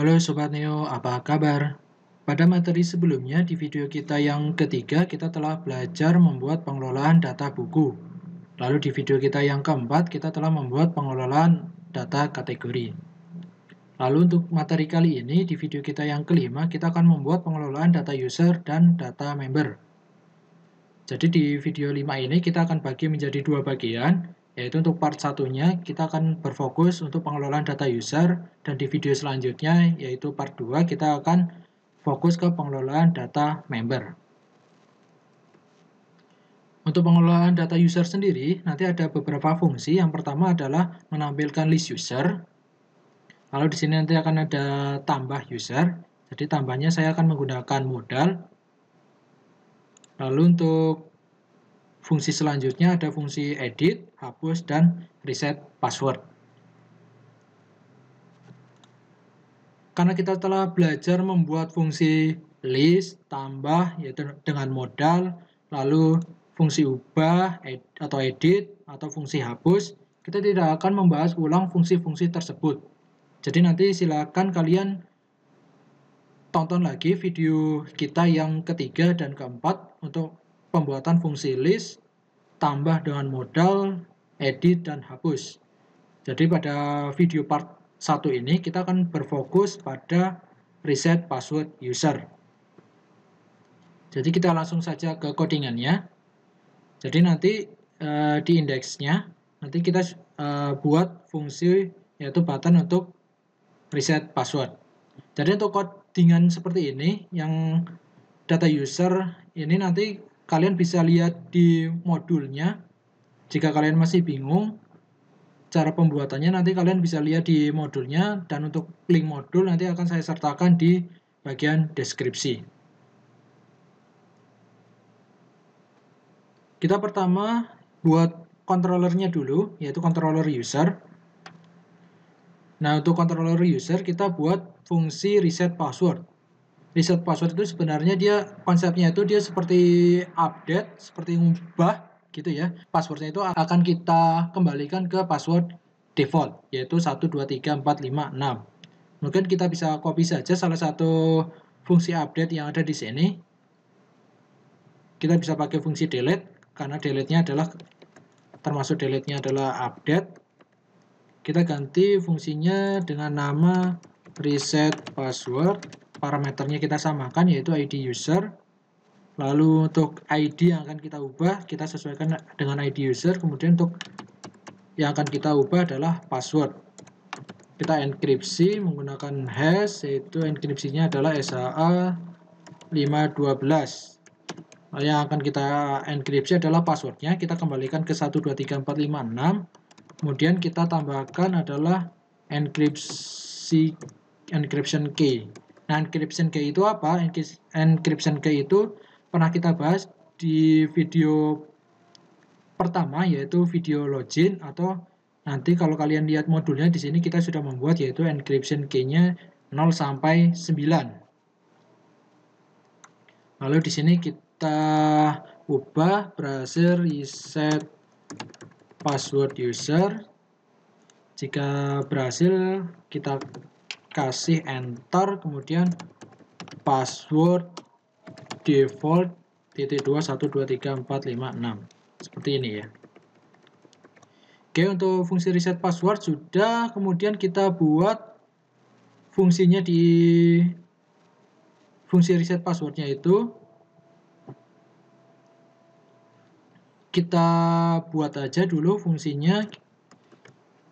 Halo Sobat Neo, apa kabar? Pada materi sebelumnya di video kita yang ketiga kita telah belajar membuat pengelolaan data buku. Lalu di video kita yang keempat kita telah membuat pengelolaan data kategori. Lalu untuk materi kali ini di video kita yang kelima kita akan membuat pengelolaan data user dan data member. Jadi di video 5 ini kita akan bagi menjadi dua bagian, yaitu untuk part satunya kita akan berfokus untuk pengelolaan data user, dan di video selanjutnya yaitu part 2 kita akan fokus ke pengelolaan data member. Untuk pengelolaan data user sendiri nanti ada beberapa fungsi. Yang pertama adalah menampilkan list user. Lalu di sini nanti akan ada tambah user. Jadi tambahnya saya akan menggunakan modal. Lalu untuk fungsi selanjutnya ada fungsi edit, hapus, dan reset password. Karena kita telah belajar membuat fungsi list, tambah, yaitu dengan modal, lalu fungsi ubah atau edit, atau fungsi hapus, kita tidak akan membahas ulang fungsi-fungsi tersebut. Jadi nanti silakan kalian tonton lagi video kita yang ketiga dan keempat untuk pembuatan fungsi list, tambah dengan modal, edit, dan hapus. Jadi pada video part 1 ini kita akan berfokus pada reset password user. Jadi kita langsung saja ke codingannya. Jadi nanti di indeksnya nanti kita buat fungsi yaitu button untuk reset password. Jadi untuk codingan seperti ini yang data user ini nanti kalian bisa lihat di modulnya. Jika kalian masih bingung cara pembuatannya, nanti kalian bisa lihat di modulnya, dan untuk link modul nanti akan saya sertakan di bagian deskripsi. Kita pertama buat controllernya dulu, yaitu controller user. Nah, untuk controller user kita buat fungsi reset password. Reset password itu sebenarnya konsepnya itu dia seperti update, seperti ngubah gitu ya. Passwordnya itu akan kita kembalikan ke password default, yaitu 123456. Mungkin kita bisa copy saja salah satu fungsi update yang ada di sini. Kita bisa pakai fungsi delete, karena delete-nya adalah update. Kita ganti fungsinya dengan nama reset password. Parameternya kita samakan, yaitu ID user. Lalu untuk ID yang akan kita ubah, kita sesuaikan dengan ID user. Kemudian untuk yang akan kita ubah adalah password. Kita enkripsi menggunakan hash, yaitu enkripsinya adalah SHA-512. Lalu yang akan kita enkripsi adalah passwordnya. Kita kembalikan ke 123456. Kemudian kita tambahkan adalah encryption key. Nah, encryption key itu apa? Encryption key itu pernah kita bahas di video pertama, yaitu video login, atau nanti kalau kalian lihat modulnya di sini kita sudah membuat, yaitu encryption key-nya 0 sampai 9. Lalu di sini kita ubah berhasil reset password user. Jika berhasil kita kasih enter, kemudian password default .2123456 seperti ini ya. Oke, untuk fungsi reset password sudah. Kemudian kita buat fungsinya di fungsi reset passwordnya itu kita buat aja dulu fungsinya,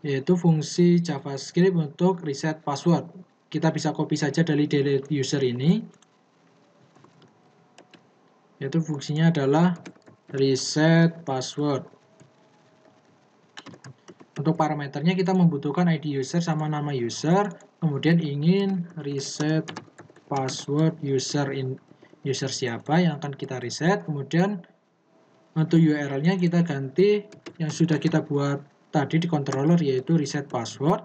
yaitu fungsi JavaScript untuk reset password. Kita bisa copy saja dari delete user ini, yaitu fungsinya adalah reset password. Untuk parameternya kita membutuhkan ID user sama nama user, kemudian ingin reset password user siapa yang akan kita reset. Kemudian untuk URL-nya kita ganti yang sudah kita buat tadi di controller, yaitu reset password.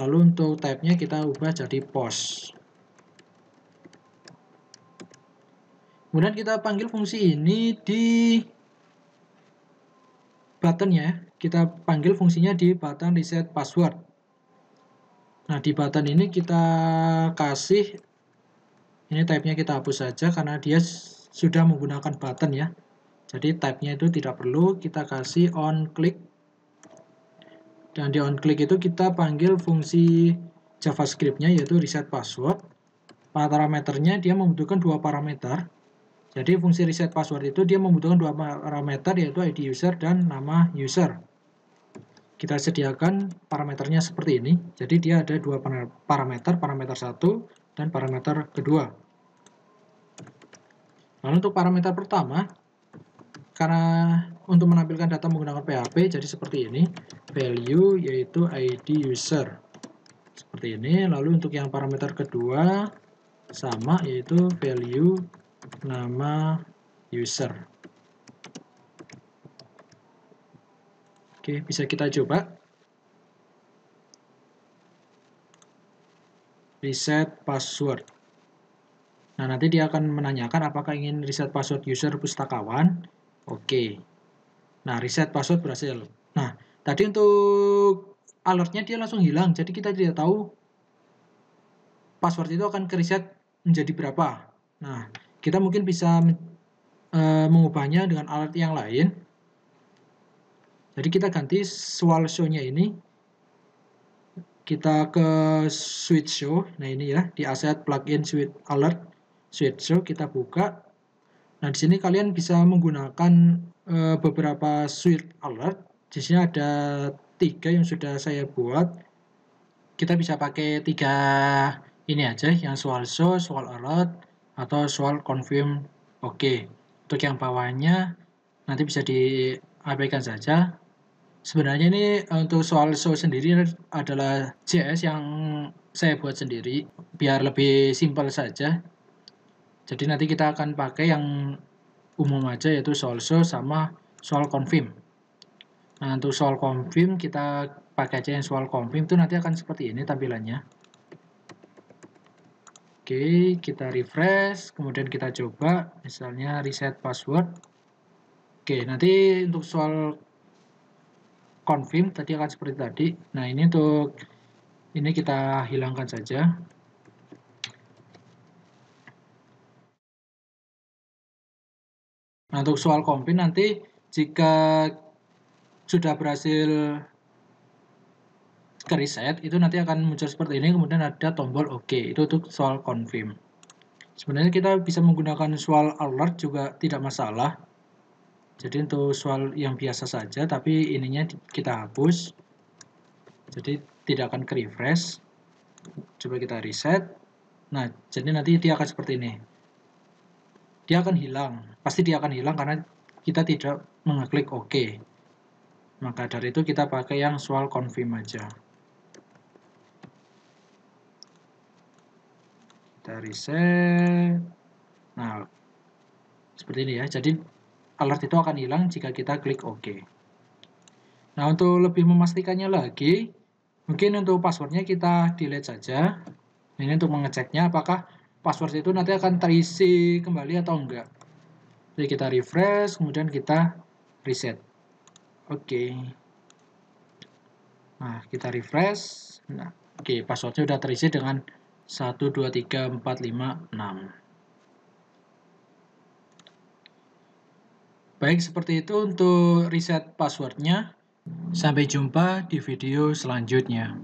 Lalu untuk type-nya kita ubah jadi post. Kemudian kita panggil fungsi ini di button-nya. Kita panggil fungsinya di button reset password. Nah, di button ini kita kasih, ini type-nya kita hapus saja karena dia sudah menggunakan button ya. Jadi type-nya itu tidak perlu, kita kasih on click. Dan di on click itu kita panggil fungsi JavaScript-nya yaitu reset password. Parameternya dia membutuhkan dua parameter. Jadi fungsi reset password itu dia membutuhkan dua parameter yaitu ID user dan nama user. Kita sediakan parameternya seperti ini. Jadi dia ada dua parameter, parameter 1 dan parameter kedua. Lalu untuk parameter pertama, karena untuk menampilkan data menggunakan PHP, jadi seperti ini, value yaitu ID user. Seperti ini. Lalu untuk yang parameter kedua, sama yaitu value nama user. Oke, bisa kita coba. Reset password. Nah, nanti dia akan menanyakan apakah ingin reset password user pustakawan. Oke. Nah, reset password berhasil. Nah, tadi untuk alertnya dia langsung hilang. Jadi kita tidak tahu password itu akan ke reset menjadi berapa. Nah, kita mungkin bisa mengubahnya dengan alert yang lain. Jadi kita ganti swal show-nya ini. Kita ke switch show. Nah, ini ya, di asset plugin switch alert. Switch show kita buka. Nah, di sini kalian bisa menggunakan beberapa switch alert. Di sini ada 3 yang sudah saya buat. Kita bisa pakai 3 ini aja, yang swal show, swal alert, atau swal confirm. Oke. Untuk yang bawahnya nanti bisa diabaikan saja. Sebenarnya ini untuk soal show sendiri adalah JS yang saya buat sendiri biar lebih simpel saja. Jadi nanti kita akan pakai yang umum aja yaitu soal show sama soal confirm. Nah, untuk soal confirm kita pakai aja yang soal confirm itu nanti akan seperti ini tampilannya. Oke, kita refresh, kemudian kita coba misalnya reset password. Oke, nanti untuk soal confirm tadi akan seperti tadi. Nah, ini untuk ini kita hilangkan saja. Nah, untuk soal confirm nanti jika sudah berhasil ke reset itu nanti akan muncul seperti ini, kemudian ada tombol OK. Itu untuk soal confirm. Sebenarnya kita bisa menggunakan soal alert juga tidak masalah. Jadi untuk soal yang biasa saja, tapi ininya kita hapus. Jadi tidak akan ke refresh. Coba kita reset. Nah, jadi nanti dia akan seperti ini. Dia akan hilang. Pasti dia akan hilang karena kita tidak mengeklik OK. Maka dari itu kita pakai yang soal confirm aja. Kita reset. Nah, seperti ini ya. Jadi alert itu akan hilang jika kita klik OK. Nah, untuk lebih memastikannya lagi, mungkin untuk passwordnya kita delete saja. Ini untuk mengeceknya apakah password itu nanti akan terisi kembali atau enggak. Jadi kita refresh, kemudian kita reset. Oke. Nah, kita refresh. Nah, oke, passwordnya sudah terisi dengan 1, 2, 3, 4, 5, 6. Baik, seperti itu untuk reset passwordnya. Sampai jumpa di video selanjutnya.